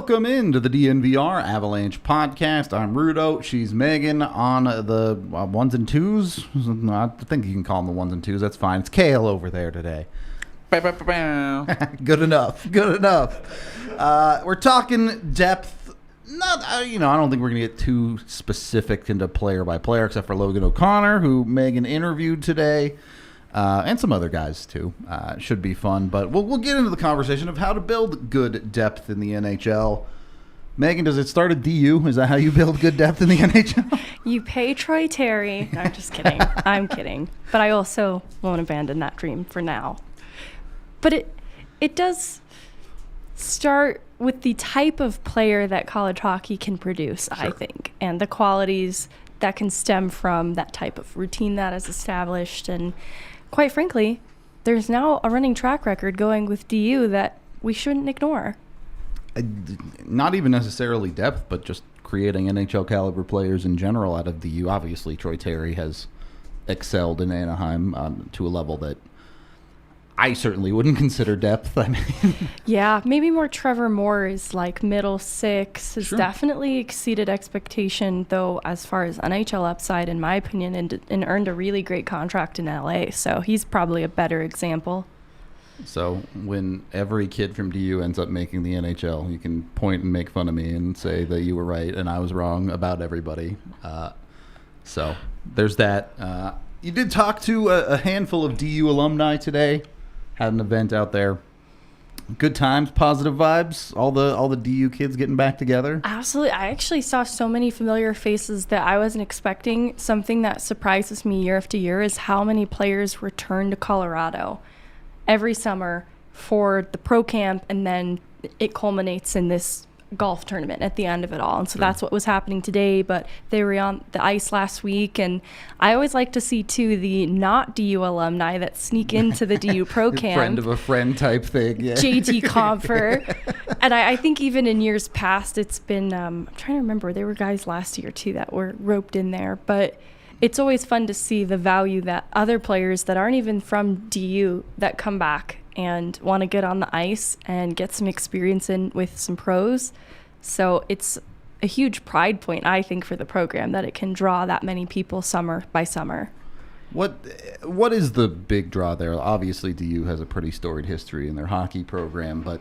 Welcome into the DNVR Avalanche Podcast. I'm Rudo. She's Megan on the ones and twos. I think you can call them the ones and twos. That's fine. It's Kale over there today. Good enough. Good enough. We're talking depth. I don't think we're going to get too specific into player by player, except for Logan O'Connor, who Megan interviewed today. And some other guys, too. Should be fun. But we'll get into the conversation of how to build good depth in the NHL. Megan, does it start at DU? Is that how you build good depth in the NHL? You pay Troy Terry. No, I'm just kidding. I'm kidding. But I also won't abandon that dream for now. But it does start with the type of player that college hockey can produce, sure. I think, and the qualities that can stem from that type of routine that is established. And quite frankly, there's now a running track record going with DU that we shouldn't ignore. Not even necessarily depth, but just creating NHL caliber players in general out of DU. Obviously, Troy Terry has excelled in Anaheim to a level that I certainly wouldn't consider depth. I mean, yeah, maybe more Trevor Moore is like middle six, has sure. definitely exceeded expectation, though, as far as NHL upside, in my opinion, and earned a really great contract in LA. So he's probably a better example. So when every kid from DU ends up making the NHL, you can point and make fun of me and say that you were right and I was wrong about everybody. So there's that. You did talk to a handful of DU alumni today. Had an event out there. Good times, positive vibes. All the DU kids getting back together. Absolutely. I actually saw so many familiar faces that I wasn't expecting. Something that surprises me year after year is how many players return to Colorado every summer for the pro camp, and then it culminates in this golf tournament at the end of it all. And so that's what was happening today, but they were on the ice last week. And I always like to see too the not DU alumni that sneak into the DU pro camp. Friend of a friend type thing. Yeah. JT Comfer. And I think even in years past, it's been, I'm trying to remember, there were guys last year too that were roped in there, but it's always fun to see the value that other players that aren't even from DU that come back and want to get on the ice and get some experience in with some pros. So it's a huge pride point, I think, for the program that it can draw that many people summer by summer. What is the big draw there? Obviously, DU has a pretty storied history in their hockey program, but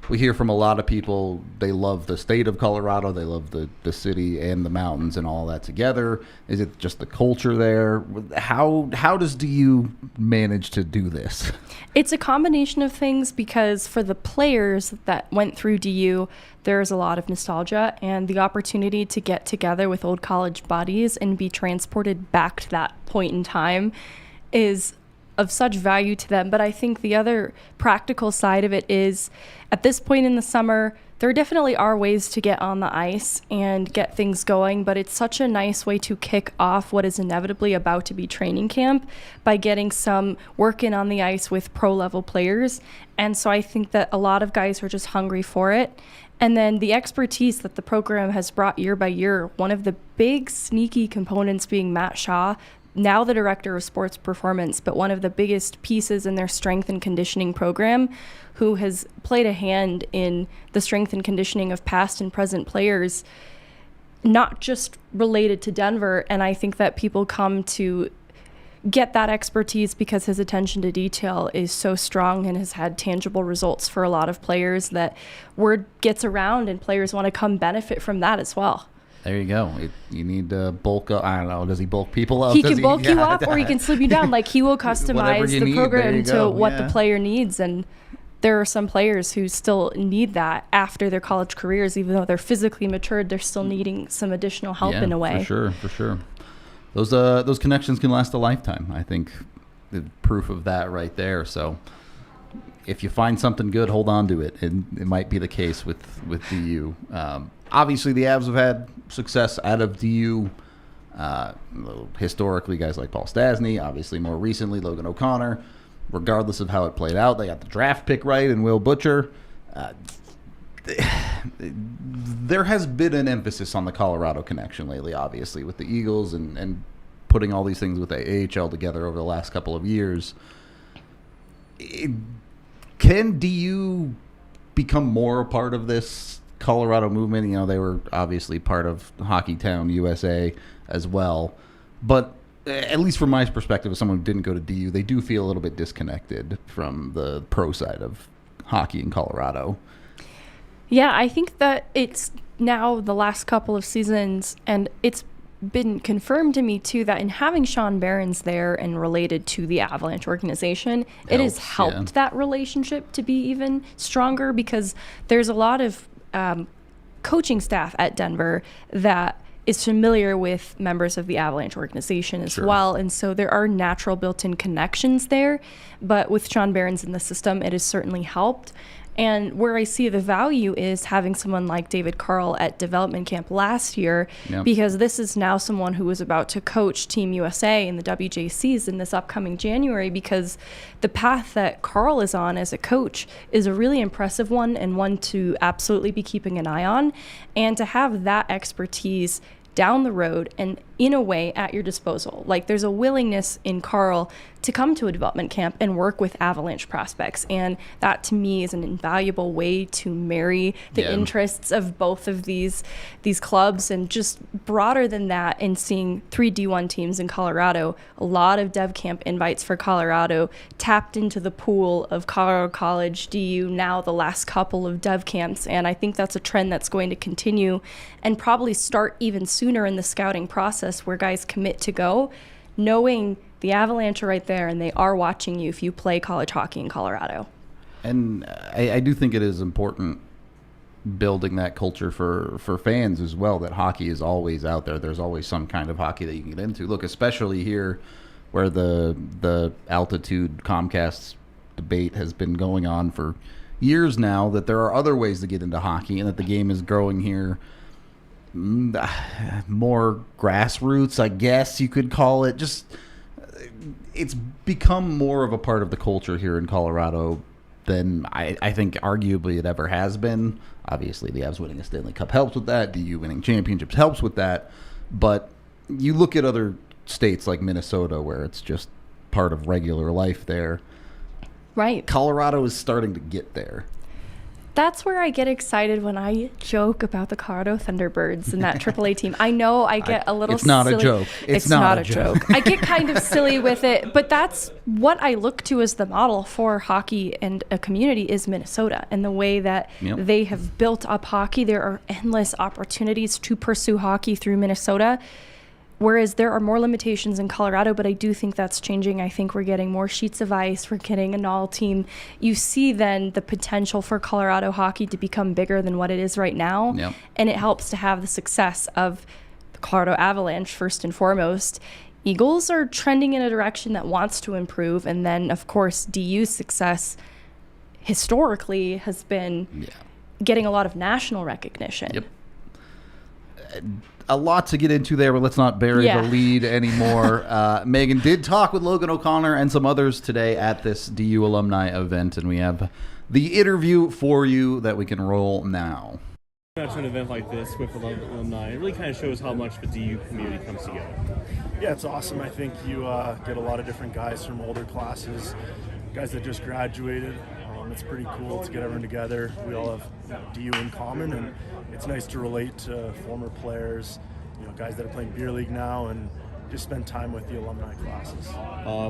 we hear from a lot of people they love the state of Colorado, they love the city and the mountains and all that together. Is it just the culture there? How does DU manage to do this? It's a combination of things, because for the players that went through DU, there's a lot of nostalgia, and the opportunity to get together with old college buddies and be transported back to that point in time is of such value to them. But I think the other practical side of it is, at this point in the summer, there definitely are ways to get on the ice and get things going, but it's such a nice way to kick off what is inevitably about to be training camp by getting some work in on the ice with pro level players. And so I think that a lot of guys are just hungry for it. And then the expertise that the program has brought year by year, one of the big sneaky components being Matt Shaw, now the director of sports performance, but one of the biggest pieces in their strength and conditioning program, who has played a hand in the strength and conditioning of past and present players, not just related to Denver. And I think that people come to get that expertise because his attention to detail is so strong and has had tangible results for a lot of players, that word gets around and players want to come benefit from that as well. There you go. You need to bulk up. I don't know. Does he bulk people up? He can bulk you up, or he can slim you down. Like, he will customize the program to what the player needs. And there are some players who still need that after their college careers, even though they're physically matured, they're still needing some additional help in a way. For sure. Those connections can last a lifetime. I think the proof of that right there. So if you find something good, hold on to it. And it might be the case with DU. Obviously, the Avs have had success out of DU. Historically, guys like Paul Stastny. Obviously, more recently, Logan O'Connor. Regardless of how it played out, they got the draft pick right in Will Butcher. There has been an emphasis on the Colorado connection lately, obviously, with the Eagles and putting all these things with the AHL together over the last couple of years. Can DU become more a part of this Colorado movement. You know, they were obviously part of Hockey Town USA as well. But at least from my perspective, as someone who didn't go to DU, they do feel a little bit disconnected from the pro side of hockey in Colorado. Yeah, I think that it's now the last couple of seasons, and it's been confirmed to me too that in having Sean Barron's there and related to the Avalanche organization, it has helped that relationship to be even stronger, because there's a lot of coaching staff at Denver that is familiar with members of the Avalanche organization as well. And so there are natural built-in connections there. But with Sean Barron's in the system, it has certainly helped. And where I see the value is having someone like David Carl at development camp last year, because this is now someone who is about to coach Team USA in the WJCs in this upcoming January, because the path that Carl is on as a coach is a really impressive one, and one to absolutely be keeping an eye on. And to have that expertise down the road and in a way at your disposal. Like, there's a willingness in Carl to come to a development camp and work with Avalanche prospects. And that to me is an invaluable way to marry the interests of both of these clubs. And just broader than that, in seeing 3 D1 teams in Colorado, a lot of dev camp invites for Colorado tapped into the pool of Colorado College, DU, now the last couple of dev camps. And I think that's a trend that's going to continue and probably start even sooner in the scouting process, where guys commit to go, knowing the Avalanche are right there and they are watching you if you play college hockey in Colorado. And I do think it is important building that culture for fans as well, that hockey is always out there. There's always some kind of hockey that you can get into. Look, especially here where the altitude Comcast debate has been going on for years now, that there are other ways to get into hockey, and that the game is growing here more grassroots, I guess you could call it. Just, it's become more of a part of the culture here in Colorado than I think arguably it ever has been. Obviously, the Avs winning a Stanley Cup helps with that. DU winning championships helps with that. But you look at other states like Minnesota, where it's just part of regular life there. Right. Colorado is starting to get there. That's where I get excited when I joke about the Colorado Thunderbirds and that AAA team. I know I get a little silly. It's not a joke. It's not a joke. I get kind of silly with it, but that's what I look to as the model for hockey and a community is Minnesota, and the way that they have built up hockey. There are endless opportunities to pursue hockey through Minnesota, whereas there are more limitations in Colorado, but I do think that's changing. I think we're getting more sheets of ice. We're getting an all team. You see then the potential for Colorado hockey to become bigger than what it is right now. And it helps to have the success of the Colorado Avalanche first and foremost. Eagles are trending in a direction that wants to improve. And then, of course, DU's success historically has been getting a lot of national recognition. A lot to get into there, but let's not bury the lead anymore. Meghan did talk with Logan O'Connor and some others today at this DU alumni event, and we have the interview for you that we can roll now. To an event like this with alumni, it really kind of shows how much the DU community comes together. Yeah, it's awesome. I think you get a lot of different guys from older classes, guys that just graduated. It's pretty cool to get everyone together. We all have DU in common, and it's nice to relate to former players, guys that are playing beer league now, and just spend time with the alumni classes.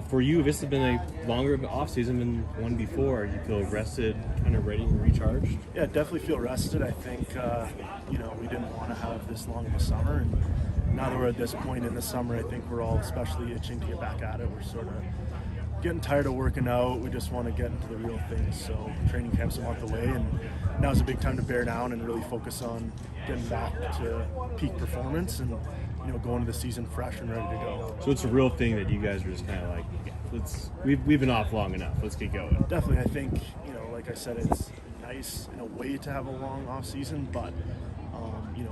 For you, this has been a longer off season than one before. You feel rested, kind of ready and recharged? Yeah, definitely feel rested. I think we didn't want to have this long of a summer, and now that we're at this point in the summer, I think we're all especially itching to get back at it. We're sort of getting tired of working out. We just want to get into the real things. So training camp's a month away, and now's a big time to bear down and really focus on getting back to peak performance and going to the season fresh and ready to go. So it's a real thing that you guys are just kind of like, we've been off long enough. Let's get going. Definitely. I think like I said, it's nice in a way to have a long off season, but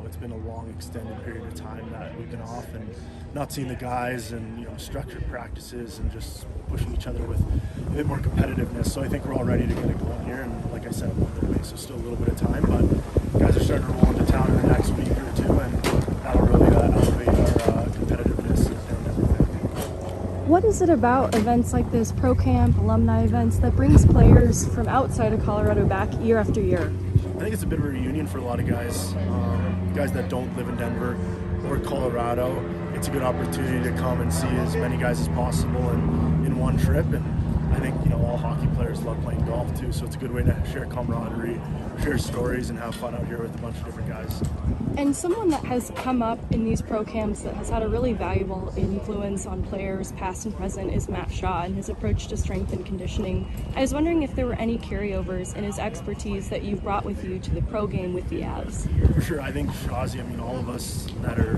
it's been a long extended period of time that we've been off and not seeing the guys, and structured practices and just pushing each other with a bit more competitiveness. So I think we're all ready to get it going here, and like I said, a month away, so still a little bit of time, but guys are starting to roll into town in the next week or two, and that'll really elevate our competitiveness and everything. What is it about events like this, pro camp, alumni events, that brings players from outside of Colorado back year after year? I think it's a bit of a reunion for a lot of guys, guys that don't live in Denver or Colorado. It's a good opportunity to come and see as many guys as possible in one trip. And I think, all hockey players love playing golf too, so it's a good way to share camaraderie, share stories, and have fun out here with a bunch of different guys. And someone that has come up in these pro camps that has had a really valuable influence on players past and present is Matt Shaw and his approach to strength and conditioning. I was wondering if there were any carryovers in his expertise that you've brought with you to the pro game with the Avs. For sure, I think Shawzy, all of us that are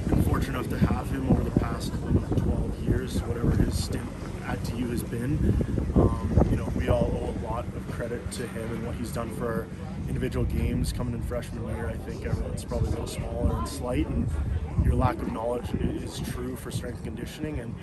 been fortunate enough to have him over the past 12 years, whatever his stint at TU has been, we all owe a lot of credit to him and what he's done for our individual games coming in freshman year. I think everyone's probably a little smaller and slight, and your lack of knowledge is true for strength and conditioning, and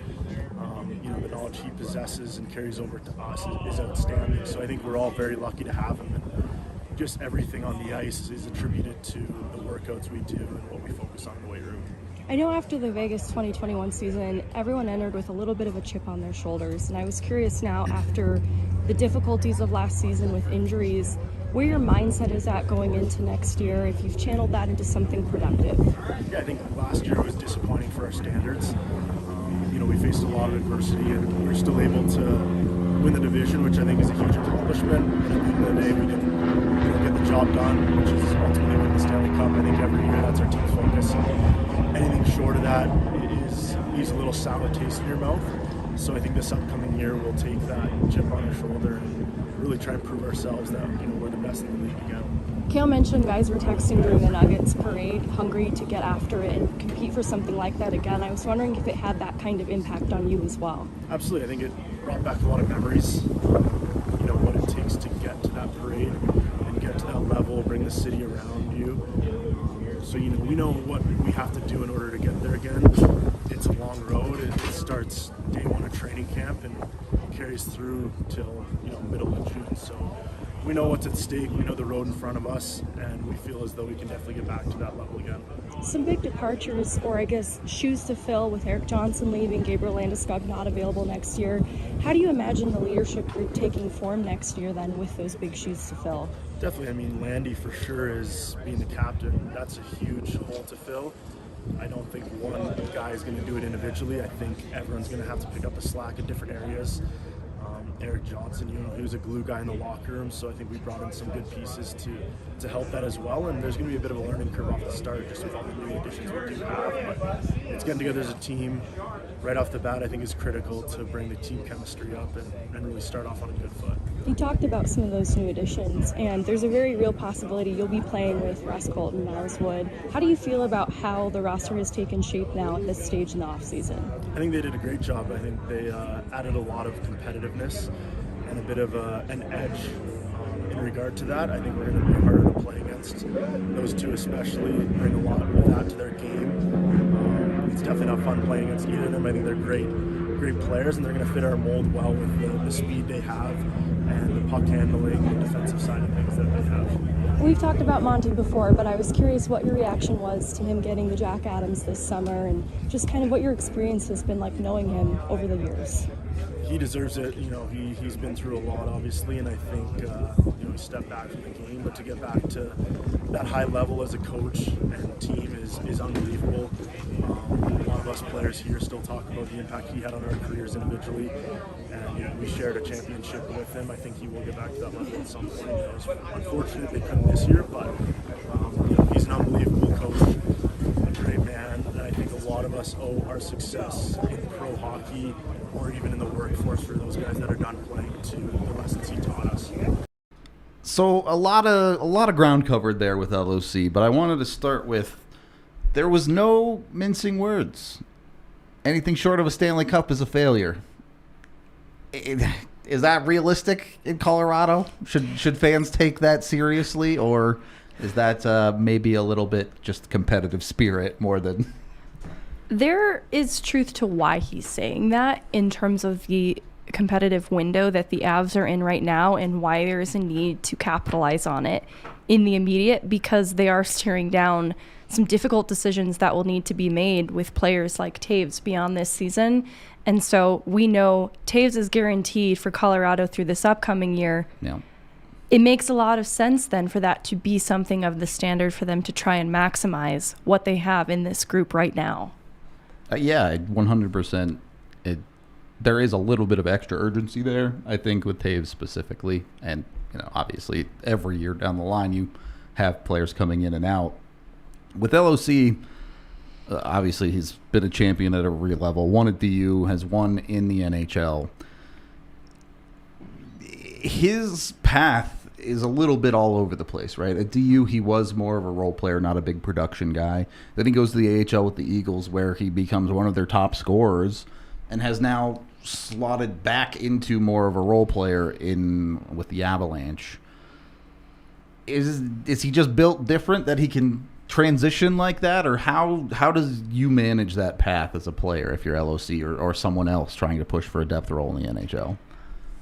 the knowledge he possesses and carries over to us is outstanding. So I think we're all very lucky to have him, and just everything on the ice is attributed to the workouts we do and what we focus on in the weight room. I know after the Vegas 2021 season, everyone entered with a little bit of a chip on their shoulders, and I was curious now, after the difficulties of last season with injuries, where your mindset is at going into next year, if you've channeled that into something productive. Yeah, I think last year was disappointing for our standards. We faced a lot of adversity, and we were still able to win the division, which I think is a huge accomplishment. And at the end of the day, we didn't get the job done, which is ultimately win the Stanley Cup. I think every year that's our team's focus. Anything short of that leaves a little sour taste in your mouth. So I think this upcoming year we'll take that chip on our shoulder and really try and prove ourselves that we're the best in the league again. Kale mentioned guys were texting during the Nuggets parade, hungry to get after it and compete for something like that again. I was wondering if it had that kind of impact on you as well. Absolutely. I think it brought back a lot of memories. What it takes to get to that parade and get to that level, bring the city around you. So we know what we have to do in order to get there again. It's a long road. It starts day one of training camp and carries through till middle of June. So we know what's at stake. We know the road in front of us, and we feel as though we can definitely get back to that level again. Some big departures, or I guess shoes to fill, with Eric Johnson leaving, Gabriel Landeskog not available next year. How do you imagine the leadership group taking form next year then with those big shoes to fill? Definitely. Landy for sure is being the captain. That's a huge hole to fill. I don't think one guy is going to do it individually. I think everyone's going to have to pick up the slack in different areas. Eric Johnson, he was a glue guy in the locker room, so I think we brought in some good pieces to help that as well. And there's going to be a bit of a learning curve off the start, just with all the new additions we do have. But it's getting together as a team right off the bat. I think is critical to bring the team chemistry up and really start off on a good foot. You talked about some of those new additions, and there's a very real possibility you'll be playing with Russ Colton, Miles Wood. How do you feel about how the roster has taken shape now at this stage in the offseason? I think they did a great job. I think they added a lot of competitiveness and a bit of an edge in regard to that. I think we're going to be harder to play against. Those two especially bring a lot of that to their game. It's definitely not fun playing against either of them. I think they're great players, and they're going to fit our mold well with the speed they have and the puck handling and defensive side of things that they have. We've talked about Monty before, but I was curious what your reaction was to him getting the Jack Adams this summer, and just kind of what your experience has been like knowing him over the years. He deserves it. He's been through a lot, obviously, and I think he stepped back from the game, but to get back to that high level as a coach and team is unbelievable. A lot of us players here still talk about the impact he had on our careers individually, and we shared a championship with him. I think he will get back to that level at some point. It was unfortunate they couldn't this year, but he's an unbelievable coach, a great man, and I think a lot of us owe our success in pro hockey or even in the workforce for those guys that are done playing to the lessons he taught us. So a lot of ground covered there with LOC, but I wanted to start with, there was no mincing words. Anything short of a Stanley Cup is a failure. Is that realistic in Colorado? Should fans take that seriously, or is that maybe a little bit just competitive spirit more than... There is truth to why he's saying that in terms of the competitive window that the Avs are in right now and why there is a need to capitalize on it in the immediate, because they are staring down some difficult decisions that will need to be made with players like Taves beyond this season. And so we know Taves is guaranteed for Colorado through this upcoming year. Yeah. it makes a lot of sense then for that to be something of the standard for them to try and maximize what they have in this group right now. Yeah, 100%. There is a little bit of extra urgency there, I think, with Taves specifically. And, obviously, every year down the line, you have players coming in and out. With LOC, obviously, he's been a champion at every level. Won at DU, has won in the NHL. His path is a little bit all over the place, right? At DU, he was more of a role player, not a big production guy. Then he goes to the AHL with the Eagles, where he becomes one of their top scorers and has now slotted back into more of a role player with the Avalanche. Is he just built different that he can transition like that, or how does you manage that path as a player if you're LOC or someone else trying to push for a depth role in the NHL?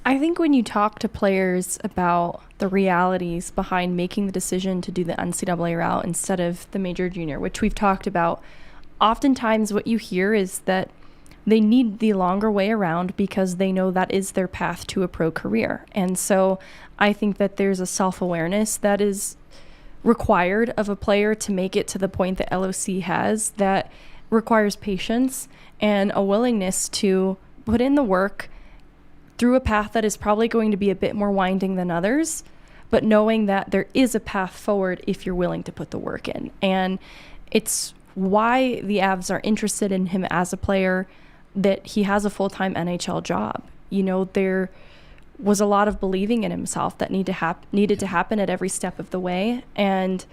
I think when you talk to players about the realities behind making the decision to do the NCAA route instead of the major junior, which we've talked about, oftentimes what you hear is that they need the longer way around because they know that is their path to a pro career. And so I think that there's a self-awareness that is required of a player to make it to the point that LOC has, that requires patience and a willingness to put in the work through a path that is probably going to be a bit more winding than others, but knowing that there is a path forward if you're willing to put the work in. And it's why the Avs are interested in him as a player, that he has a full-time NHL job. There was a lot of believing in himself that needed to happen at every step of the way. And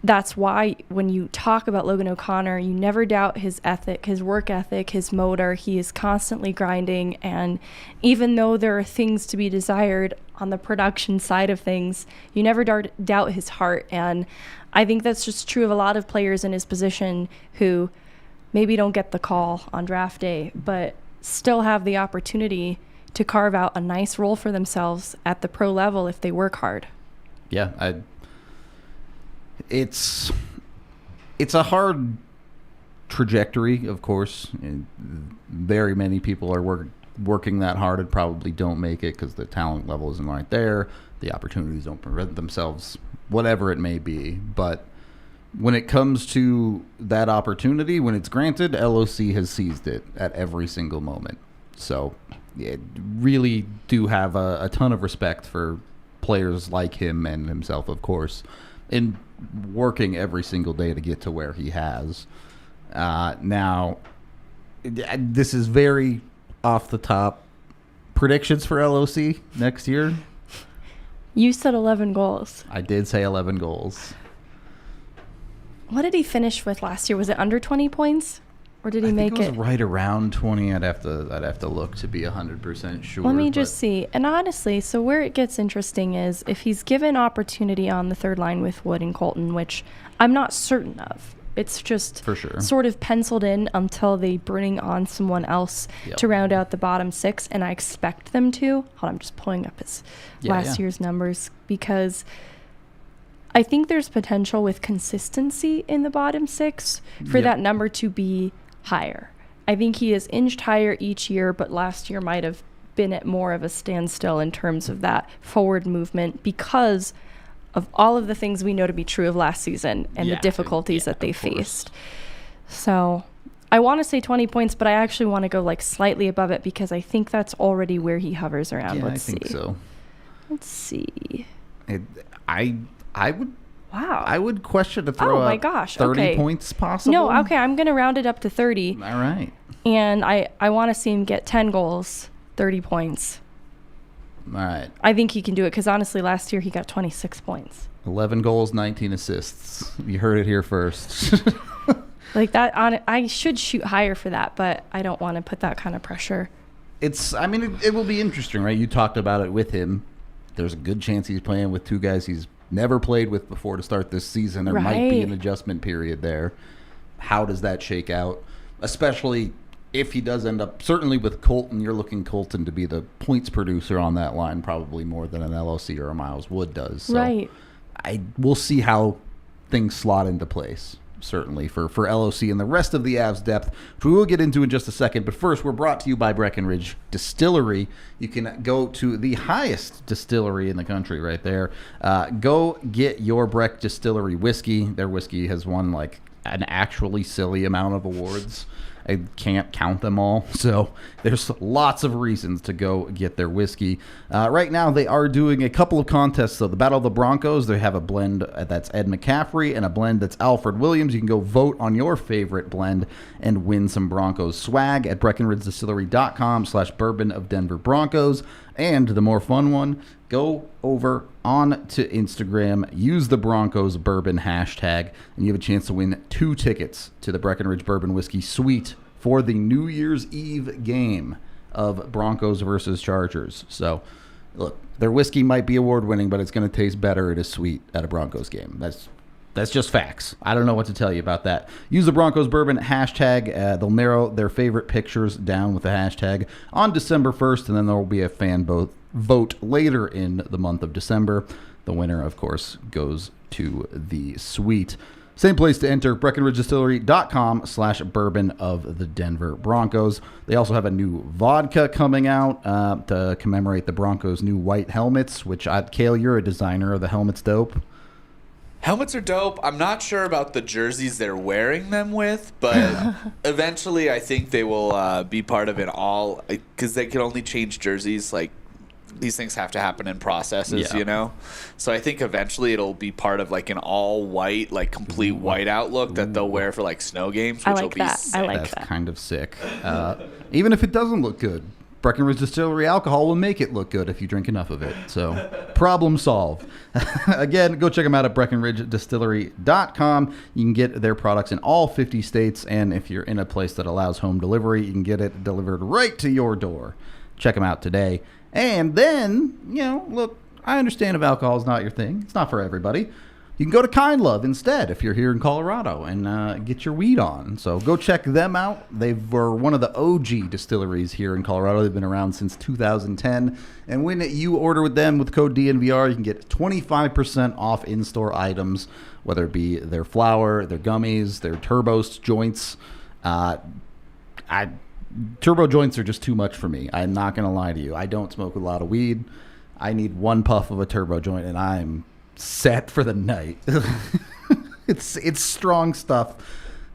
that's why when you talk about Logan O'Connor, you never doubt his ethic, his work ethic, his motor. He is constantly grinding. And even though there are things to be desired on the production side of things, you never doubt his heart. And I think that's just true of a lot of players in his position who maybe don't get the call on draft day, but still have the opportunity to carve out a nice role for themselves at the pro level if they work hard. Yeah, it's a hard trajectory, of course. Very many people are working that hard and probably don't make it because the talent level isn't right there. The opportunities don't present themselves, whatever it may be. But when it comes to that opportunity, when it's granted, LOC has seized it at every single moment. So yeah, really do have a ton of respect for players like him and himself, of course, in working every single day to get to where he has. Now, this is very off the top. Predictions for LOC next year? You said 11 goals. I did say 11 goals. What did he finish with last year? Was it under 20 points? Or did he make it? I think it was right around 20. I'd have to look to be 100% sure. Let me just see. And honestly, so where it gets interesting is if he's given opportunity on the third line with Wood and Colton, which I'm not certain of. It's just for sure sort of penciled in until they bring on someone else to round out the bottom six, and I expect them to. Hold on, I'm just pulling up his last year's numbers because I think there's potential with consistency in the bottom six for that number to be higher. I think he has inched higher each year, but last year might have been at more of a standstill in terms of that forward movement because of all of the things we know to be true of last season and the difficulties that they faced. So I want to say 20 points, but I actually want to go like slightly above it because I think that's already where he hovers around. Yeah, I think so. Let's see. I would. Wow. I would question to throw my gosh. 30 points possible. No, okay, I'm going to round it up to 30. All right. And I want to see him get 10 goals, 30 points. All right. I think he can do it because honestly, last year he got 26 points. 11 goals, 19 assists. You heard it here first. Like that, I should shoot higher for that, but I don't want to put that kind of pressure. It will be interesting, right? You talked about it with him. There's a good chance he's playing with two guys he's never played with before to start this season. There might be an adjustment period there. How does that shake out? Especially if he does end up, certainly with Colton, you're looking Colton to be the points producer on that line probably more than an LLC or a Miles Wood does. So right. we'll see how things slot into place. certainly, for LOC and the rest of the Avs depth, which we will get into in just a second. But first, we're brought to you by Breckenridge Distillery. You can go to the highest distillery in the country right there. Go get your Breck Distillery whiskey. Their whiskey has won like an actually silly amount of awards. I can't count them all, so there's lots of reasons to go get their whiskey. Right now, they are doing a couple of contests. So the Battle of the Broncos, they have a blend that's Ed McCaffrey and a blend that's Alfred Williams. You can go vote on your favorite blend and win some Broncos swag at BreckenridgeDistillery.com/bourbon of Denver Broncos. And the more fun one, go over on to Instagram, use the Broncos Bourbon hashtag, and you have a chance to win 2 tickets to the Breckenridge Bourbon Whiskey Suite for the New Year's Eve game of Broncos versus Chargers. So, look, their whiskey might be award-winning, but it's going to taste better at a suite at a Broncos game. That's just facts. I don't know what to tell you about that. Use the Broncos Bourbon hashtag. They'll narrow their favorite pictures down with the hashtag on December 1st, and then there will be a fan vote later in the month of December. The winner, of course, goes to the suite. Same place to enter, BreckenridgeDistillery.com/bourbon of the Denver Broncos. They also have a new vodka coming out to commemorate the Broncos' new white helmets, which, Kale, you're a designer of the helmets. Dope. Helmets are dope. I'm not sure about the jerseys they're wearing them with, but eventually I think they will be part of it all, because they can only change jerseys. Like, these things have to happen in processes, you know? So I think eventually it'll be part of like an all white, like complete white outlook that they'll wear for like snow games, which will be sick. I like That's that. kind of sick. Even if it doesn't look good, Breckenridge Distillery alcohol will make it look good if you drink enough of it. So, problem solved. Again, go check them out at BreckenridgeDistillery.com. You can get their products in all 50 states, and if you're in a place that allows home delivery, you can get it delivered right to your door. Check them out today. And then, look, I understand if alcohol is not your thing. It's not for everybody. You can go to Kind Love instead if you're here in Colorado and get your weed on. So go check them out. They were one of the OG distilleries here in Colorado. They've been around since 2010. And when you order with them with code DNVR, you can get 25% off in-store items, whether it be their flour, their gummies, their turbo joints. Turbo joints are just too much for me. I'm not going to lie to you. I don't smoke a lot of weed. I need one puff of a turbo joint, and I'm set for the night. It's strong stuff.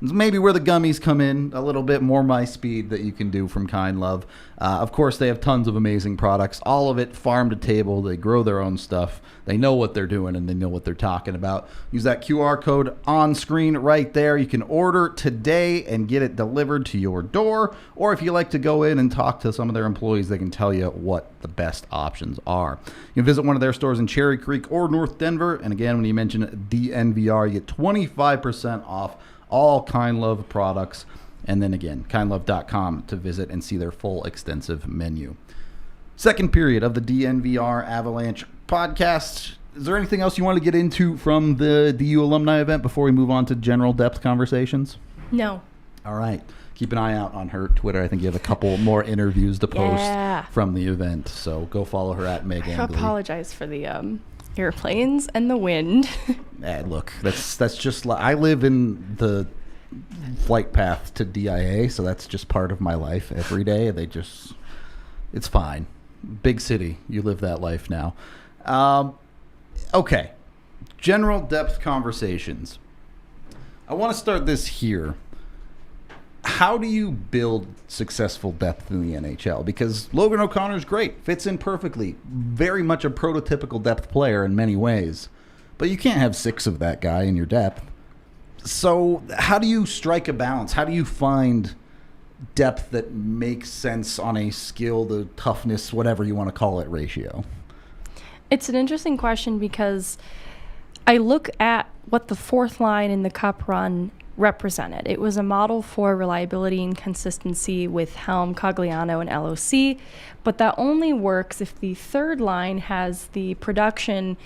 It's maybe where the gummies come in a little bit more my speed that you can do from Kind Love. Of course, they have tons of amazing products, all of it farm to table. They grow their own stuff. They know what they're doing, and they know what they're talking about. Use that QR code on screen right there. You can order today and get it delivered to your door. Or if you like to go in and talk to some of their employees, they can tell you what the best options are. You can visit one of their stores in Cherry Creek or North Denver. And again, when you mention DNVR, you get 25% off all Kind Love products. And then again, kindlove.com to visit and see their full extensive menu. Second period of the DNVR Avalanche podcast. Is there anything else you want to get into from the DU alumni event before we move on to general depth conversations? No. All right. Keep an eye out on her Twitter. I think you have a couple more interviews to post from the event. So go follow her at Meghan Angley. I apologize for the airplanes and the wind. Look, that's just like I live in the flight path to DIA, so that's just part of my life every day. It's fine. Big city, you live that life now. Okay, general depth conversations. I want to start this here. How do you build successful depth in the NHL? Because Logan O'Connor is great, fits in perfectly, very much a prototypical depth player in many ways. But you can't have 6 of that guy in your depth. So how do you strike a balance? How do you find depth that makes sense on a skill to toughness, whatever you want to call it, ratio? It's an interesting question because I look at what the fourth line in the Cup run represented. It was a model for reliability and consistency with Helm, Cogliano, and LOC, but that only works if the third line has the production,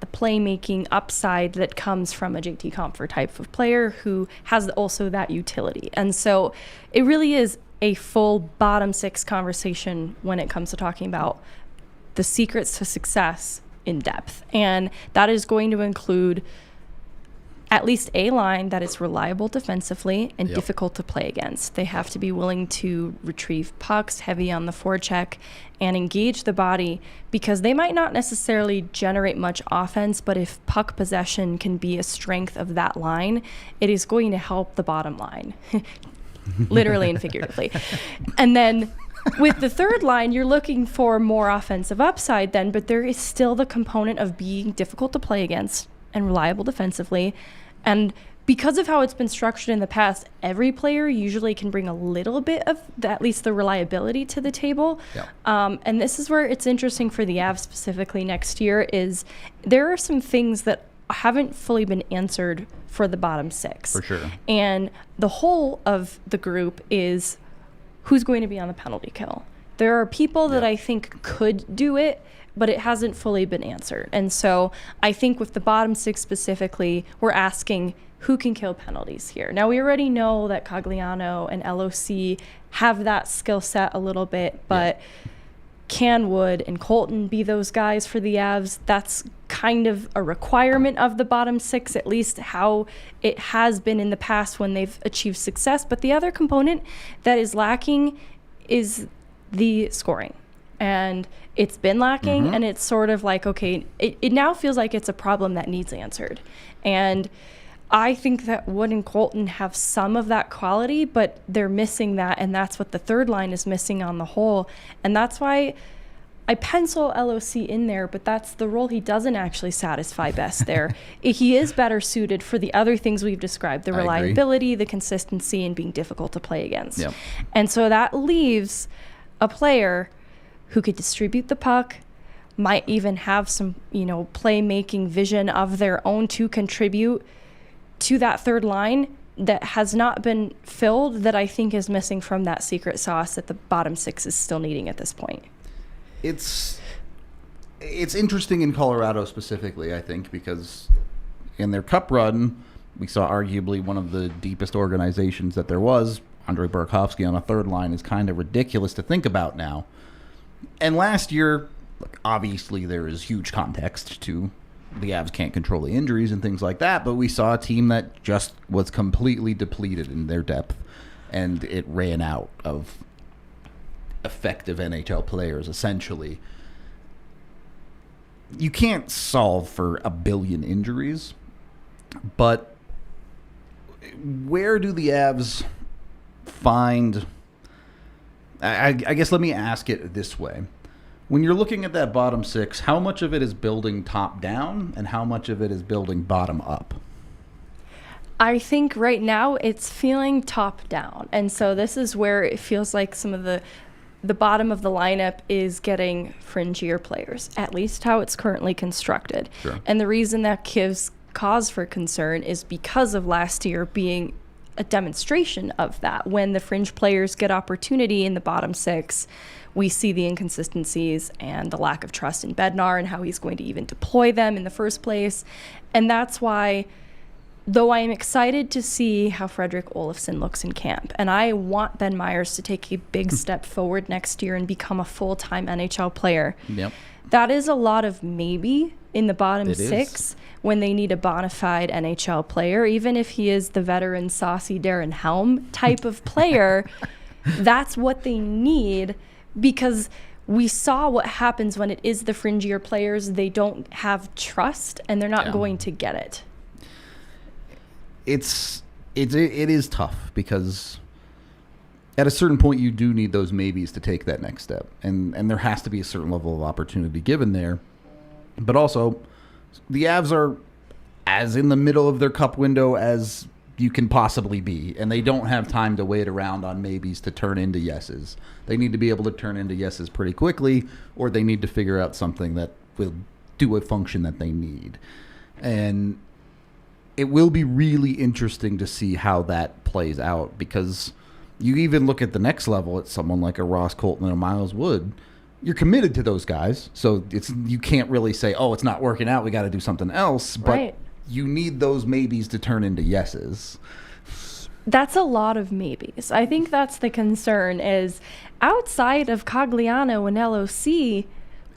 the playmaking upside that comes from a JT Compher type of player who has also that utility. And so it really is a full bottom 6 conversation when it comes to talking about the secrets to success in depth. And that is going to include at least a line that is reliable defensively and Yep. difficult to play against. They have to be willing to retrieve pucks, heavy on the forecheck, and engage the body, because they might not necessarily generate much offense, but if puck possession can be a strength of that line, it is going to help the bottom line, literally and figuratively. And then with the third line, you're looking for more offensive upside then, but there is still the component of being difficult to play against and reliable defensively. And because of how it's been structured in the past, every player usually can bring a little bit of at least the reliability to the table. Yeah. And this is where it's interesting for the Avs specifically next year, is there are some things that haven't fully been answered for the bottom six. For sure. And the whole of the group is who's going to be on the penalty kill. There are people that I think could do it, but it hasn't fully been answered. And so I think with the bottom six specifically, we're asking who can kill penalties here. Now, we already know that Cogliano and LOC have that skill set a little bit, but can Wood and Colton be those guys for the Avs? That's kind of a requirement of the bottom six, at least how it has been in the past when they've achieved success. But the other component that is lacking is the scoring. And it's been lacking, and it's sort of like, okay, it now feels like it's a problem that needs answered. And I think that Wood and Colton have some of that quality, but they're missing that, and that's what the third line is missing on the whole. And that's why I pencil LOC in there, but that's the role he doesn't actually satisfy best there. He is better suited for the other things we've described, the reliability, the consistency, and being difficult to play against. Yep. And so that leaves a player who could distribute the puck, might even have some, playmaking vision of their own to contribute to that third line that has not been filled, that I think is missing from that secret sauce that the bottom six is still needing at this point. It's interesting in Colorado specifically, I think, because in their cup run, we saw arguably one of the deepest organizations that there was. Andrei Burakovsky on a third line is kind of ridiculous to think about now. And last year, obviously there is huge context to the Avs can't control the injuries and things like that, but we saw a team that just was completely depleted in their depth, and it ran out of effective NHL players, essentially. You can't solve for a billion injuries, but where do the Avs find... I guess let me ask it this way. When you're looking at that bottom six, how much of it is building top down and how much of it is building bottom up? I think right now it's feeling top down. And so this is where it feels like some of the bottom of the lineup is getting fringier players, at least how it's currently constructed. Sure. And the reason that gives cause for concern is because of last year being a demonstration of that. When the fringe players get opportunity in the bottom six, we see the inconsistencies and the lack of trust in Bednar and how he's going to even deploy them in the first place. And that's why, though I am excited to see how Fredrik Olofsson looks in camp, and I want Ben Myers to take a big step forward next year and become a full-time NHL player, that is a lot of maybe in the bottom six when they need a bona fide NHL player. Even if he is the veteran saucy Darren Helm type of player, that's what they need, because we saw what happens when it is the fringier players. They don't have trust, and they're not going to get it. It is tough, because at a certain point you do need those maybes to take that next step, and there has to be a certain level of opportunity given there. But also, the Avs are as in the middle of their cup window as you can possibly be, and they don't have time to wait around on maybes to turn into yeses. They need to be able to turn into yeses pretty quickly, or they need to figure out something that will do a function that they need. And it will be really interesting to see how that plays out, because you even look at the next level at someone like a Ross Colton and a Miles Wood. You're committed to those guys, so you can't really say, oh, it's not working out, we got to do something else. But you need those maybes to turn into yeses. That's a lot of maybes. I think that's the concern, is outside of Cogliano and LOC,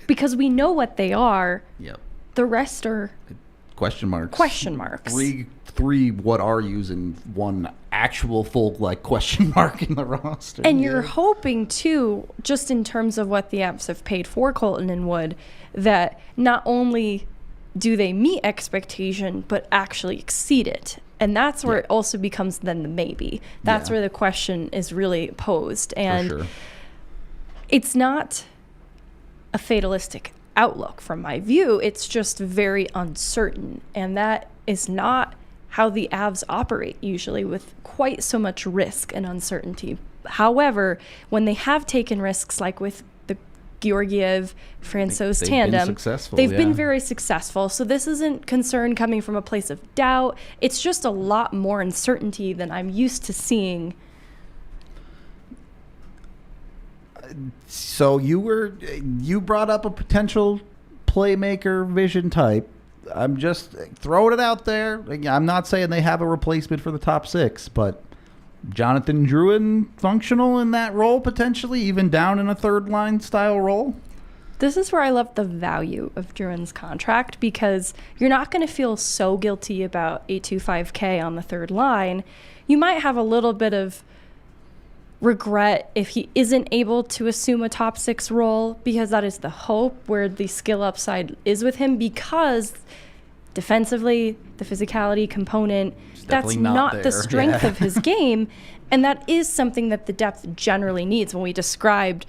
because we know what they are, the rest are question marks. 3 what are yous and 1 actual full like question mark in the roster. And you're hoping too, just in terms of what the Avs have paid for Colton and Wood, that not only do they meet expectation, but actually exceed it. And that's where it also becomes then the maybe. That's where the question is really posed. And it's not a fatalistic outlook from my view. It's just very uncertain. And that is not how the Avs operate usually, with quite so much risk and uncertainty. However, when they have taken risks like with the Georgiev-Francouz tandem, they've been very successful. So this isn't concern coming from a place of doubt. It's just a lot more uncertainty than I'm used to seeing. So you brought up a potential playmaker vision type. I'm just throwing it out there. I'm not saying they have a replacement for the top 6, but Jonathan Drouin functional in that role potentially, even down in a third line style role? This is where I love the value of Drouin's contract, because you're not going to feel so guilty about $825K on the third line. You might have a little bit of regret if he isn't able to assume a top 6 role, because that is the hope where the skill upside is with him, because defensively, the physicality component, that's not the strength of his game. And that is something that the depth generally needs. When we described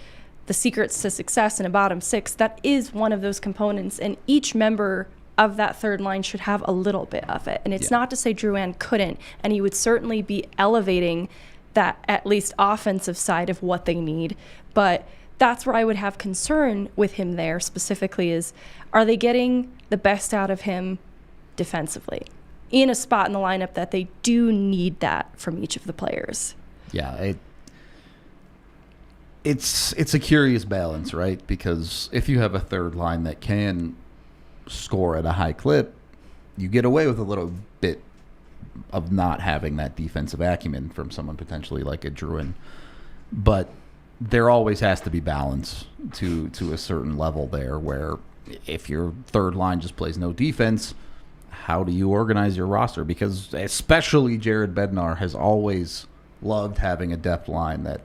the secrets to success in a bottom 6, that is one of those components. And each member of that third line should have a little bit of it. And it's not to say Drouin couldn't, and he would certainly be elevating that at least offensive side of what they need. But that's where I would have concern with him there specifically is, are they getting the best out of him defensively in a spot in the lineup that they do need that from each of the players? Yeah, it's a curious balance, right? Because if you have a third line that can score at a high clip, you get away with a little bit of not having that defensive acumen from someone potentially like a Drouin. But there always has to be balance to a certain level there, where if your third line just plays no defense, how do you organize your roster? Because especially Jared Bednar has always loved having a depth line that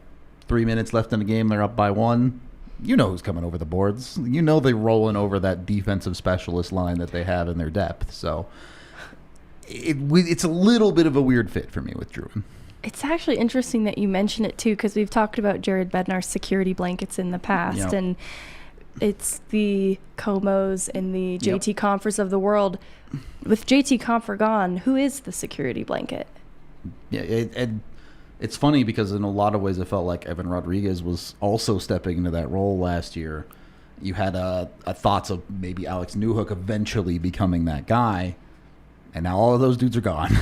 3 minutes left in the game, they're up by 1. You know who's coming over the boards. You know they're rolling over that defensive specialist line that they have in their depth. So it's a little bit of a weird fit for me with Drouin. It's actually interesting that you mention it too, because we've talked about Jared Bednar's security blankets in the past, and it's the Comos and the JT Compers of the world. With JT Comfer gone, who is the security blanket? Yeah, it's funny because in a lot of ways it felt like Evan Rodriguez was also stepping into that role last year. You had thoughts of maybe Alex Newhook eventually becoming that guy, and now all of those dudes are gone.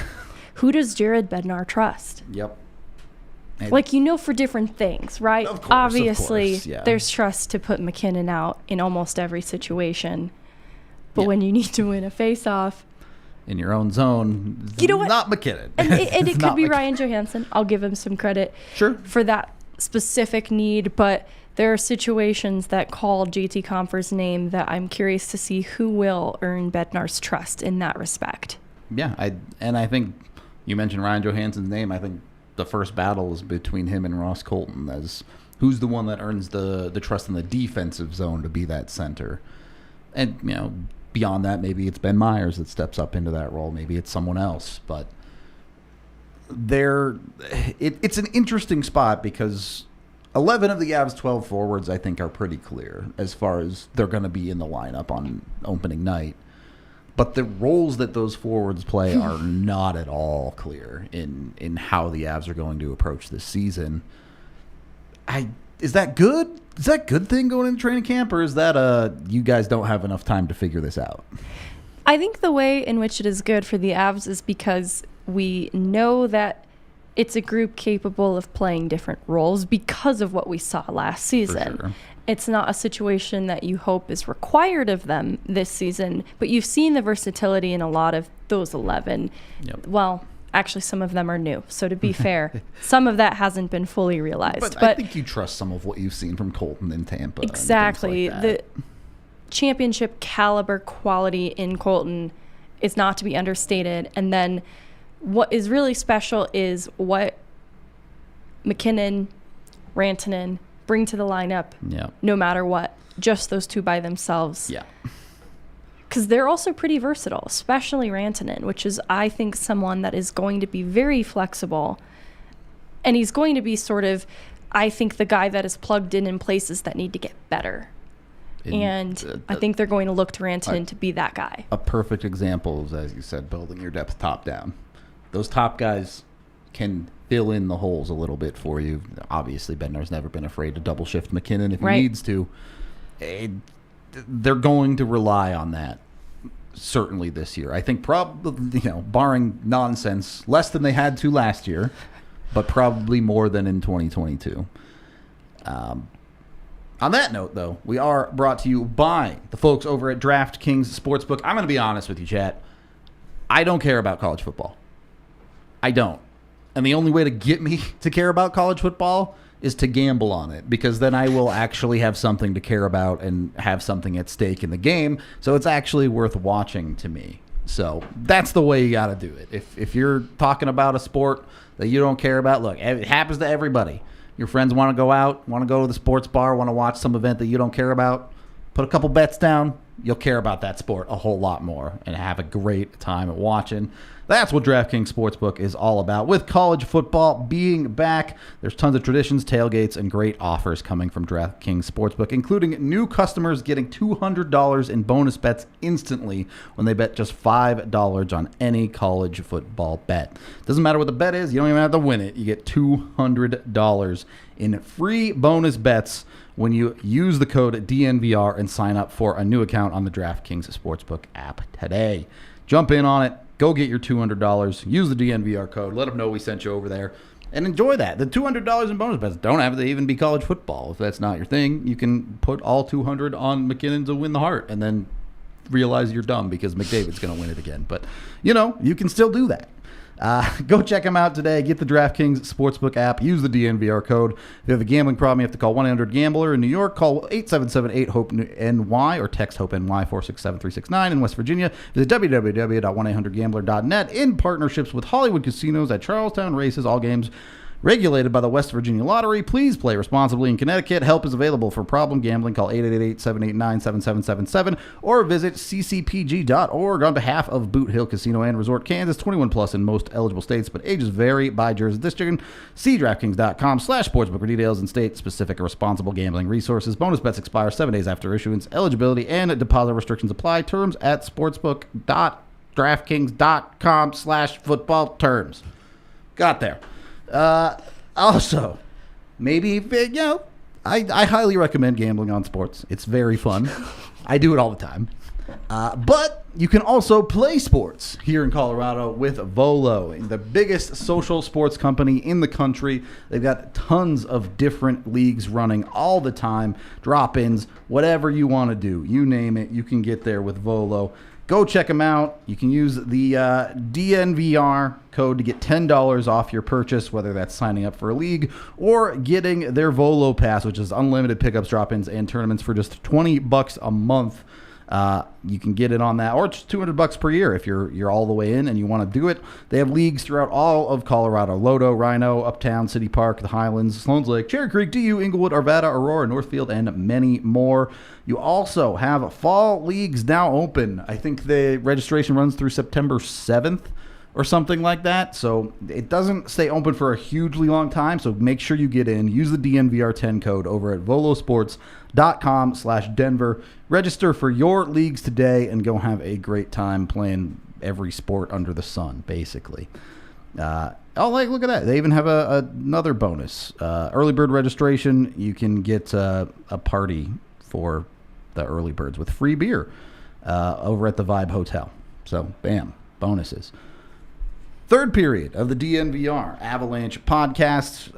Who does Jared Bednar trust? Yep. And for different things, right? Of course, Obviously, yeah. There's trust to put McKinnon out in almost every situation. But when you need to win a face-off, in your own zone, you know what? Not McKinnon. And it could be Ryan Johansson. I'll give him some credit for that specific need. But there are situations that call JT Compher's name that I'm curious to see who will earn Bednar's trust in that respect. Yeah, I think you mentioned Ryan Johansson's name. I think the first battle is between him and Ross Colton as who's the one that earns the trust in the defensive zone to be that center. And, beyond that, maybe it's Ben Myers that steps up into that role. Maybe it's someone else. But it's an interesting spot because 11 of the Avs' 12 forwards, I think, are pretty clear as far as they're going to be in the lineup on opening night. But the roles that those forwards play are not at all clear in how the Avs are going to approach this season. Is that good? Is that a good thing going into training camp, or is that you guys don't have enough time to figure this out? I think the way in which it is good for the Avs is because we know that it's a group capable of playing different roles because of what we saw last season. Sure. It's not a situation that you hope is required of them this season, but you've seen the versatility in a lot of those 11. Yep. Well, actually, some of them are new. So to be fair, some of that hasn't been fully realized. But I think you trust some of what you've seen from Colton in Tampa. Exactly. And things like that. The championship caliber quality in Colton is not to be understated. And then what is really special is what McKinnon, Rantanen bring to the lineup. Yeah. No matter what, just those two by themselves. Yeah. Because they're also pretty versatile, especially Rantanen, which is, I think, someone that is going to be very flexible. And he's going to be sort of, I think, the guy that is plugged in places that need to get better. And I think they're going to look to Rantanen to be that guy. A perfect example is, as you said, building your depth top down. Those top guys can fill in the holes a little bit for you. Obviously, Bednar's never been afraid to double shift McKinnon if he needs to. They're going to rely on that certainly this year. I think probably, barring nonsense, less than they had to last year, but probably more than in 2022. On that note, though, we are brought to you by the folks over at DraftKings Sportsbook. I'm going to be honest with you, chat. I don't care about college football. I don't. And the only way to get me to care about college football is to gamble on it, because then I will actually have something to care about and have something at stake in the game. So it's actually worth watching to me. So that's the way you got to do it. If you're talking about a sport that you don't care about, look, it happens to everybody. Your friends want to go out, want to go to the sports bar, want to watch some event that you don't care about, put a couple bets down, you'll care about that sport a whole lot more and have a great time at watching. That's what DraftKings Sportsbook is all about. With college football being back, there's tons of traditions, tailgates, and great offers coming from DraftKings Sportsbook, including new customers getting $200 in bonus bets instantly when they bet just $5 on any college football bet. Doesn't matter what the bet is, you don't even have to win it. You get $200 in free bonus bets when you use the code DNVR and sign up for a new account on the DraftKings Sportsbook app today. Jump in on it. Go get your $200. Use the DNVR code. Let them know we sent you over there. And enjoy that. The $200 in bonus bets don't have to even be college football. If that's not your thing, you can put all $200 on McKinnon to win the Hart and then realize you're dumb because McDavid's going to win it again. But, you can still do that. Go check them out today. Get the DraftKings Sportsbook app. Use the DNVR code. If you have a gambling problem, you have to call 1-800-GAMBLER. In New York, call 877-8-HOPE-NY or text HOPE-NY 467-369. In West Virginia, visit www.1800gambler.net. In partnerships with Hollywood Casinos at Charlestown Races, all games regulated by the West Virginia Lottery. Please play responsibly in Connecticut. Help is available for problem gambling. Call 888-789-7777 or visit ccpg.org on behalf of Boot Hill Casino and Resort, Kansas. 21 plus in most eligible states, but ages vary by jurisdiction. See DraftKings.com/sportsbook for details and state-specific responsible gambling resources. Bonus bets expire 7 days after issuance. Eligibility and deposit restrictions apply. Terms at sportsbook.draftkings.com/football terms. Got there. Also, maybe, I highly recommend gambling on sports. It's very fun. I do it all the time. But you can also play sports here in Colorado with Volo, the biggest social sports company in the country. They've got tons of different leagues running all the time, drop-ins, whatever you want to do. You name it, you can get there with Volo. Go check them out. You can use the DNVR code to get $10 off your purchase, whether that's signing up for a league or getting their Volo Pass, which is unlimited pickups, drop-ins, and tournaments for just $20 a month. You can get it on that, or just $200 per year if you're all the way in and you want to do it. They have leagues throughout all of Colorado: Lodo, Rhino, Uptown, City Park, the Highlands, Sloan's Lake, Cherry Creek, DU, Inglewood, Arvada, Aurora, Northfield, and many more. You also have fall leagues now open. I think the registration runs through September 7th or something like that. So it doesn't stay open for a hugely long time. So make sure you get in. Use the DNVR10 code over at volosports.com/Denver. Register for your leagues today and go have a great time playing every sport under the sun, basically. Look at that. They even have another bonus. Early bird registration. You can get a party for the early birds with free beer over at the Vibe Hotel. So, bam, bonuses. Third period of the DNVR Avalanche Podcast.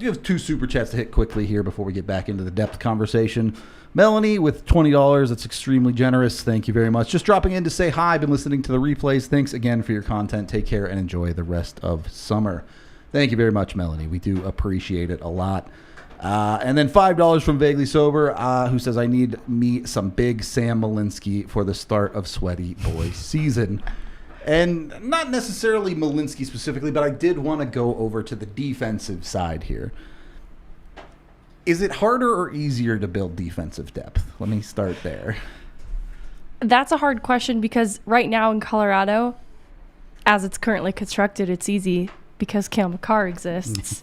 You have 2 super chats to hit quickly here before we get back into the depth conversation. Melanie with $20. That's extremely generous. Thank you very much. Just dropping in to say hi. Been listening to the replays. Thanks again for your content. Take care and enjoy the rest of summer. Thank you very much, Melanie. We do appreciate it a lot. And then $5 from Vaguely Sober, who says, I need me some big Sam Malinsky for the start of Sweaty Boy season. And not necessarily Malinsky specifically, but I did want to go over to the defensive side here. Is it harder or easier to build defensive depth? Let me start there. That's a hard question because right now in Colorado, as it's currently constructed, it's easy because Cale Makar exists.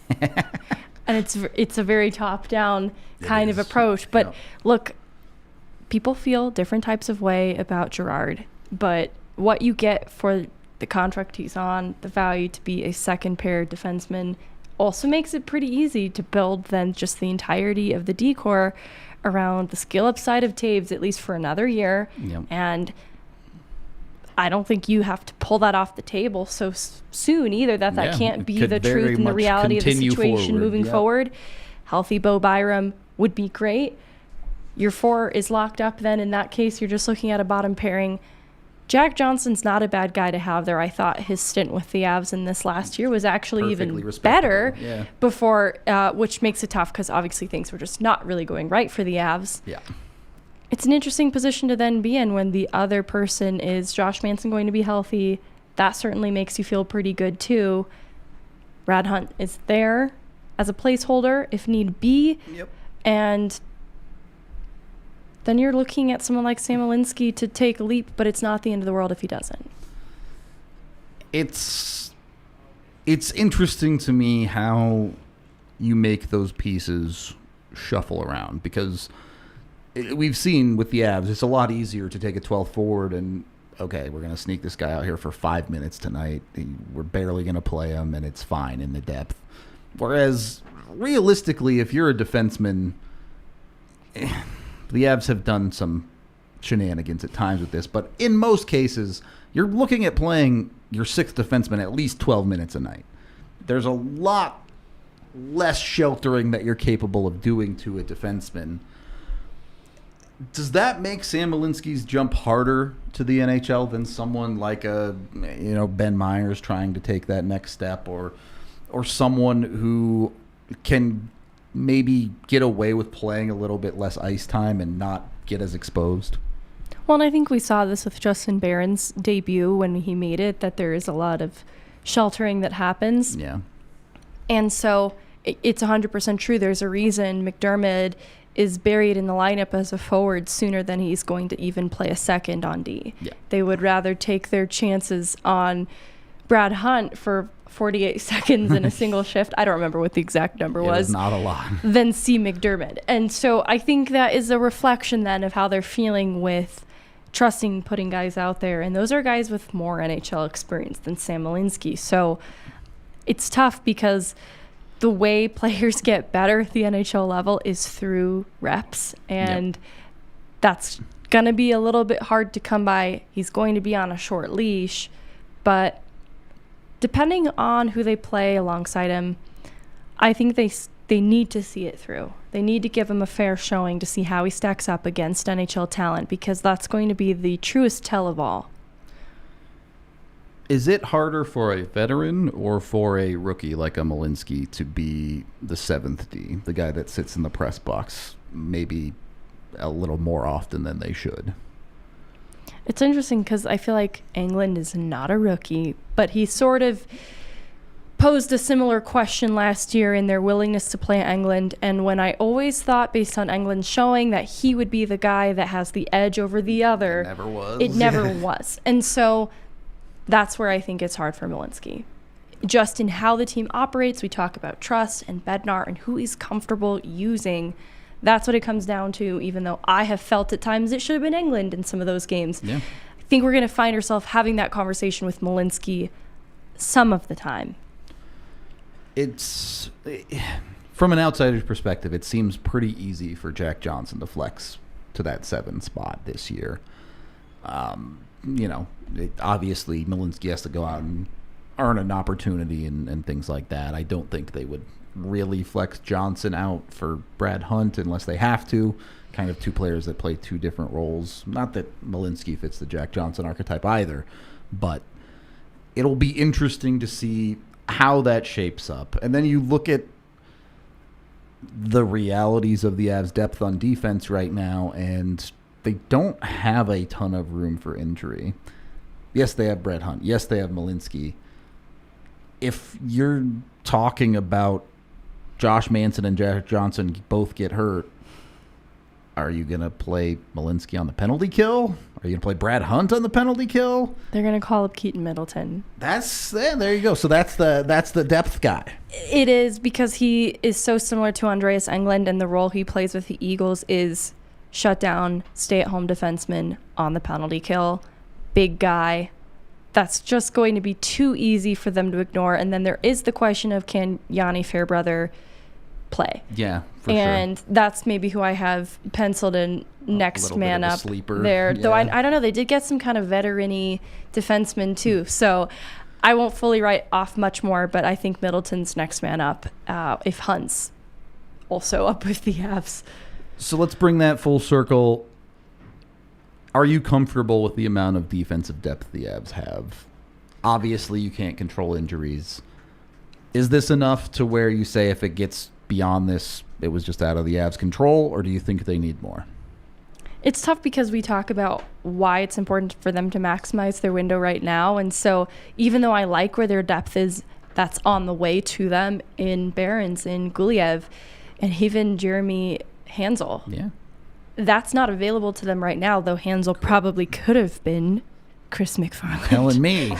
And it's a very top-down kind of approach. But look, people feel different types of way about Girard. But what you get for the contract he's on, the value to be a second-pair defenseman, also makes it pretty easy to build then just the entirety of the D-core around the skill upside of Taves, at least for another year. Yep. And I don't think you have to pull that off the table so soon either, that can't be the truth and the reality of the situation moving forward. Healthy Bo Byram would be great. Your 4 is locked up then. In that case, you're just looking at a bottom pairing. Jack Johnson's not a bad guy to have there. I thought his stint with the Avs in this last year was actually even better before, which makes it tough because obviously things were just not really going right for the Avs. Yeah. It's an interesting position to then be in when the other person is Josh Manson going to be healthy. That certainly makes you feel pretty good too. Brad Hunt is there as a placeholder if need be. Yep. And then you're looking at someone like Sam Malinsky to take a leap, but it's not the end of the world if he doesn't. It's interesting to me how you make those pieces shuffle around because we've seen with the Avs, it's a lot easier to take a 12th forward and, okay, we're going to sneak this guy out here for 5 minutes tonight. We're barely going to play him, and it's fine in the depth. Whereas, realistically, if you're a defenseman, the Avs have done some shenanigans at times with this, but in most cases, you're looking at playing your 6th defenseman at least 12 minutes a night. There's a lot less sheltering that you're capable of doing to a defenseman. Does that make Sam Malinsky's jump harder to the NHL than someone like Ben Myers trying to take that next step, or someone who can maybe get away with playing a little bit less ice time and not get as exposed? Well, and I think we saw this with Justin Barron's debut when he made it, that there is a lot of sheltering that happens. Yeah. And so it's 100% true. There's a reason McDermott is buried in the lineup as a forward sooner than he's going to even play a second on D. Yeah. They would rather take their chances on Brad Hunt for 48 seconds in a single shift. I don't remember what the exact number was. Not a lot. Than see McDermott. And so I think that is a reflection then of how they're feeling with trusting putting guys out there. And those are guys with more NHL experience than Sam Malinsky. So it's tough because the way players get better at the NHL level is through reps, and that's going to be a little bit hard to come by. He's going to be on a short leash, but depending on who they play alongside him, I think they need to see it through. They need to give him a fair showing to see how he stacks up against NHL talent, because that's going to be the truest tell of all. Is it harder for a veteran or for a rookie like a Malinsky to be the 7th D, the guy that sits in the press box maybe a little more often than they should? It's interesting because I feel like Englund is not a rookie, but he sort of posed a similar question last year in their willingness to play Englund. And when I always thought, based on Englund's showing, that he would be the guy that has the edge over the other, it never was. And so that's where I think it's hard for Malinsky. Just in how the team operates, we talk about trust and Bednar and who he's comfortable using. That's what it comes down to, even though I have felt at times it should have been Englund in some of those games. Yeah. I think we're going to find ourselves having that conversation with Malinsky some of the time. It's, from an outsider's perspective, it seems pretty easy for Jack Johnson to flex to that 7 spot this year. Obviously Malinsky has to go out and earn an opportunity and things like that. I don't think they would really flex Johnson out for Brad Hunt unless they have to. Kind of two players that play two different roles. Not that Malinsky fits the Jack Johnson archetype either, but it'll be interesting to see how that shapes up. And then you look at the realities of the Avs' depth on defense right now, and they don't have a ton of room for injury. Yes, they have Brett Hunt. Yes, they have Malinsky. If you're talking about Josh Manson and Jack Johnson both get hurt, are you going to play Malinsky on the penalty kill? Are you going to play Brad Hunt on the penalty kill? They're going to call up Keaton Middleton. There you go. So that's the depth guy. It is, because he is so similar to Andreas Englund, and the role he plays with the Eagles is shut down, stay-at-home defenseman on the penalty kill. Big guy. That's just going to be too easy for them to ignore. And then there is the question of, can Yanni Fairbrother play? Yeah, for and sure. That's maybe who I have penciled in next man up sleeper there. Yeah. Though I don't know, they did get some kind of veteran-y defenseman too. So I won't fully write off much more, but I think Middleton's next man up if Hunt's also up with the Avs. So let's bring that full circle. Are you comfortable with the amount of defensive depth the Avs have? Obviously, you can't control injuries. Is this enough to where you say if it gets beyond this, it was just out of the Avs' control, or do you think they need more? It's tough because we talk about why it's important for them to maximize their window right now. And so even though I like where their depth is, that's on the way to them in Barons, in Guliev, and even Jeremy Hansel. Yeah. That's not available to them right now, though Hansel probably could have been Chris McFarland. Telling me.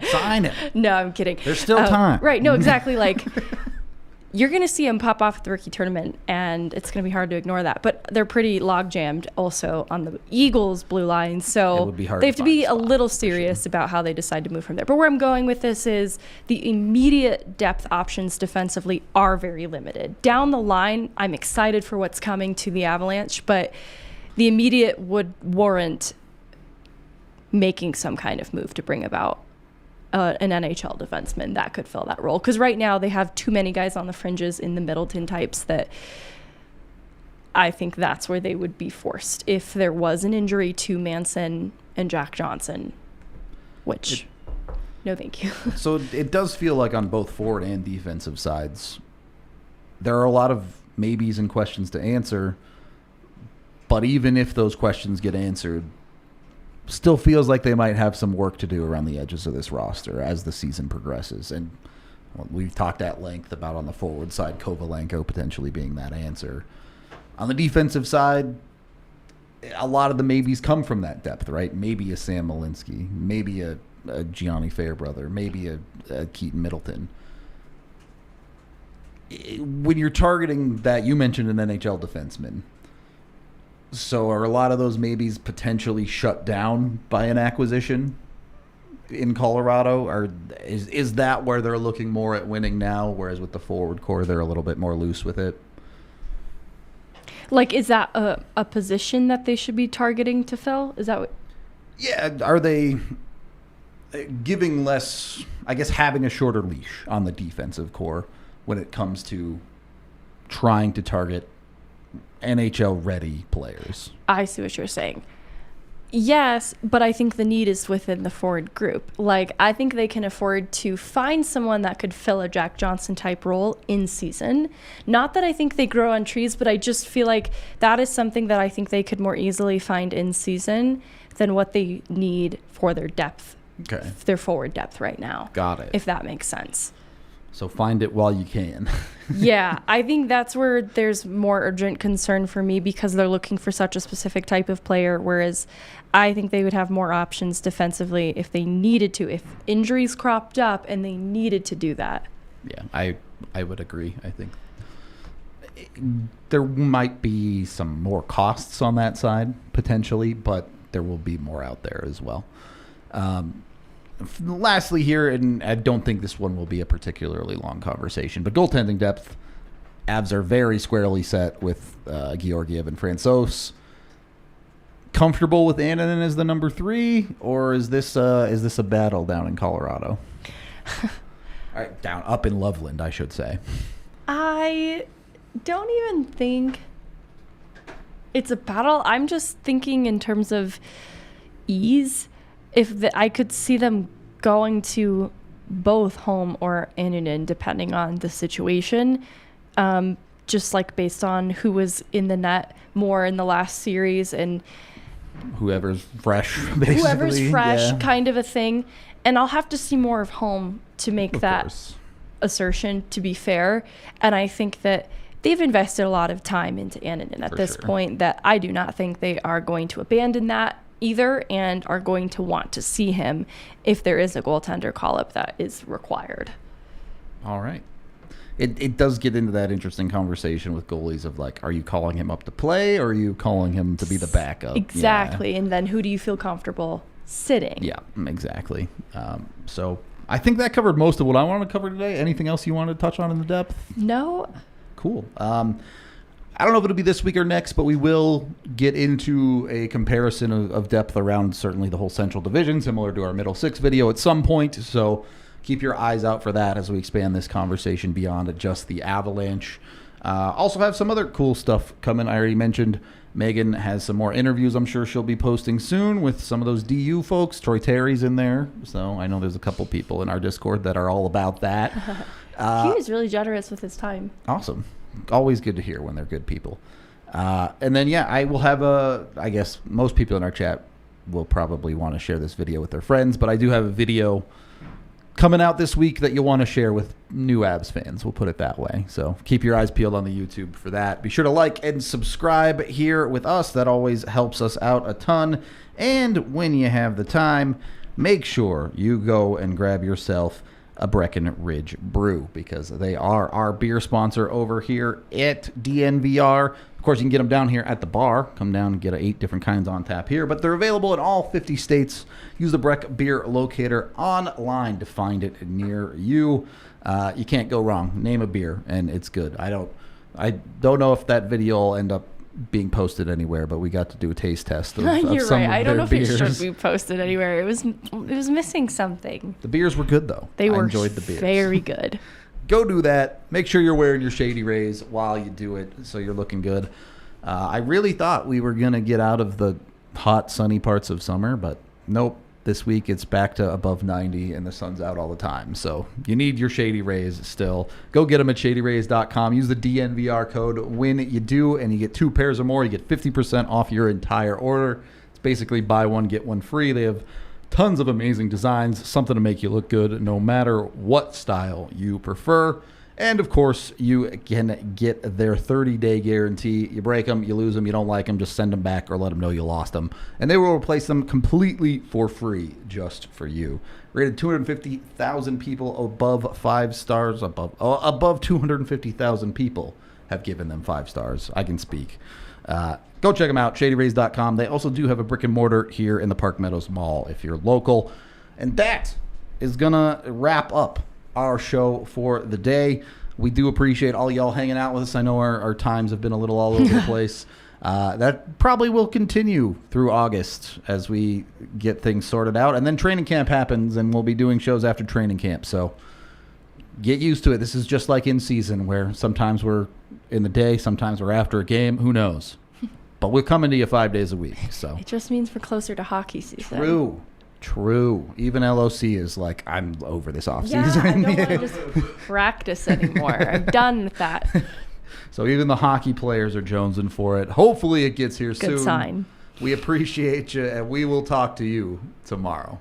Sign it. No, I'm kidding. There's still time. Right. No, exactly. Like, you're going to see him pop off at the rookie tournament, and it's going to be hard to ignore that. But they're pretty log-jammed also on the Eagles' blue line, It so would be hard they to have to be find a a spot, little for serious about how they decide to move from there. But where I'm going with this is the immediate depth options defensively are very limited. Down the line, I'm excited for what's coming to the Avalanche, but the immediate would warrant making some kind of move to bring about an NHL defenseman that could fill that role. Because right now they have too many guys on the fringes in the Middleton types that I think that's where they would be forced if there was an injury to Manson and Jack Johnson, which, no thank you. So it does feel like on both forward and defensive sides, there are a lot of maybes and questions to answer. But even if those questions get answered, still feels like they might have some work to do around the edges of this roster as the season progresses. And we've talked at length about on the forward side, Kovalenko potentially being that answer. On the defensive side, a lot of the maybes come from that depth, right? Maybe a Sam Malinsky, maybe a Gianni Fairbrother, maybe a Keaton Middleton. When you're targeting that, you mentioned an NHL defenseman. So are a lot of those maybes potentially shut down by an acquisition in Colorado? Or is that where they're looking more at winning now, whereas with the forward core, they're a little bit more loose with it? Like, is that a position that they should be targeting to fill? Is that what? Yeah, are they giving less, I guess, having a shorter leash on the defensive core when it comes to trying to target NHL-ready players? I see what you're saying. Yes, but I think the need is within the forward group. Like, I think they can afford to find someone that could fill a Jack Johnson type role in season. Not that I think they grow on trees, but I just feel like that is something that I think they could more easily find in season than what they need for their depth, their forward depth right now. Got it. If that makes sense. So find it while you can. Yeah, I think that's where there's more urgent concern for me because they're looking for such a specific type of player, whereas I think they would have more options defensively if they needed to, if injuries cropped up and they needed to do that. Yeah, I would agree. I think there might be some more costs on that side, potentially, but there will be more out there as well. Lastly here, and I don't think this one will be a particularly long conversation, but goaltending depth, Avs are very squarely set with Georgiev and Francouz. Comfortable with Annunen as the number 3, or is this a battle down in Colorado? All right, up in Loveland, I should say. I don't even think it's a battle. I'm just thinking in terms of ease. I could see them going to both Holm or Annunen, depending on the situation, just like based on who was in the net more in the last series. And whoever's fresh, basically. Whoever's fresh, Yeah. kind of a thing. And I'll have to see more of home to make Of that course. assertion, to be fair. And I think that they've invested a lot of time into Annunen at For this sure. point, that I do not think they are going to abandon that either, and are going to want to see him if there is a goaltender call-up that is required. All right. It does get into that interesting conversation with goalies of like, are you calling him up to play or are you calling him to be the backup? Exactly. And then who do you feel comfortable sitting? Yeah, exactly. So I think that covered most of what I wanted to cover today. Anything else you wanted to touch on in the depth? No. Cool. I don't know if it'll be this week or next, but we will get into a comparison of depth around certainly the whole Central Division, similar to our Middle Six video at some point. So keep your eyes out for that as we expand this conversation beyond just the Avalanche. Also have some other cool stuff coming. I already mentioned Megan has some more interviews I'm sure she'll be posting soon with some of those DU folks. Troy Terry's in there. So I know there's a couple people in our Discord that are all about that. He was really generous with his time. Awesome. Always good to hear when they're good people. And then, yeah, I will have I guess most people in our chat will probably want to share this video with their friends, but I do have a video coming out this week that you'll want to share with new Avs fans. We'll put it that way. So keep your eyes peeled on the YouTube for that. Be sure to like and subscribe here with us. That always helps us out a ton. And when you have the time, make sure you go and grab yourself a Breckenridge brew, because they are our beer sponsor over here at DNVR. Of course, you can get them down here at the bar. Come down and get 8 different kinds on tap here, but they're available in all 50 states. Use the Breck Beer Locator online to find it near you. You can't go wrong. Name a beer, and it's good. I don't know if that video will end up being posted anywhere, but we got to do a taste test of You're some right. of I don't their know if beers. it should be posted anywhere. It was missing something. The beers were good, though. They I were enjoyed the beers. very good. Go do that. Make sure you're wearing your Shady Rays while you do it so you're looking good. I really thought we were going to get out of the hot, sunny parts of summer, but nope. This week it's back to above 90 and the sun's out all the time. So you need your Shady Rays still. Go get them at shadyrays.com. Use the DNVR code when you do, and you get 2 pairs or more. You get 50% off your entire order. It's basically buy one, get one free. They have tons of amazing designs, something to make you look good no matter what style you prefer. And, of course, you can get their 30-day guarantee. You break them, you lose them, you don't like them, just send them back or let them know you lost them. And they will replace them completely for free just for you. Rated 250,000 people above 5 stars. Above 250,000 people have given them 5 stars. I can speak. Go check them out, shadyrays.com. They also do have a brick and mortar here in the Park Meadows Mall if you're local. And that is going to wrap up our show for the day. We do appreciate all y'all hanging out with us. I know our times have been a little all over the place. That probably will continue through August as we get things sorted out. And then training camp happens, and we'll be doing shows after training camp. So get used to it. This is just like in season, where sometimes we're in the day, sometimes we're after a game. Who knows? But we're coming to you 5 days a week. So It just means we're closer to hockey season. True. Even LOC is like, I'm over this offseason. Yeah, I don't want to just practice anymore. I'm done with that. So even the hockey players are jonesing for it. Hopefully it gets here soon. Good sign. We appreciate you, and we will talk to you tomorrow.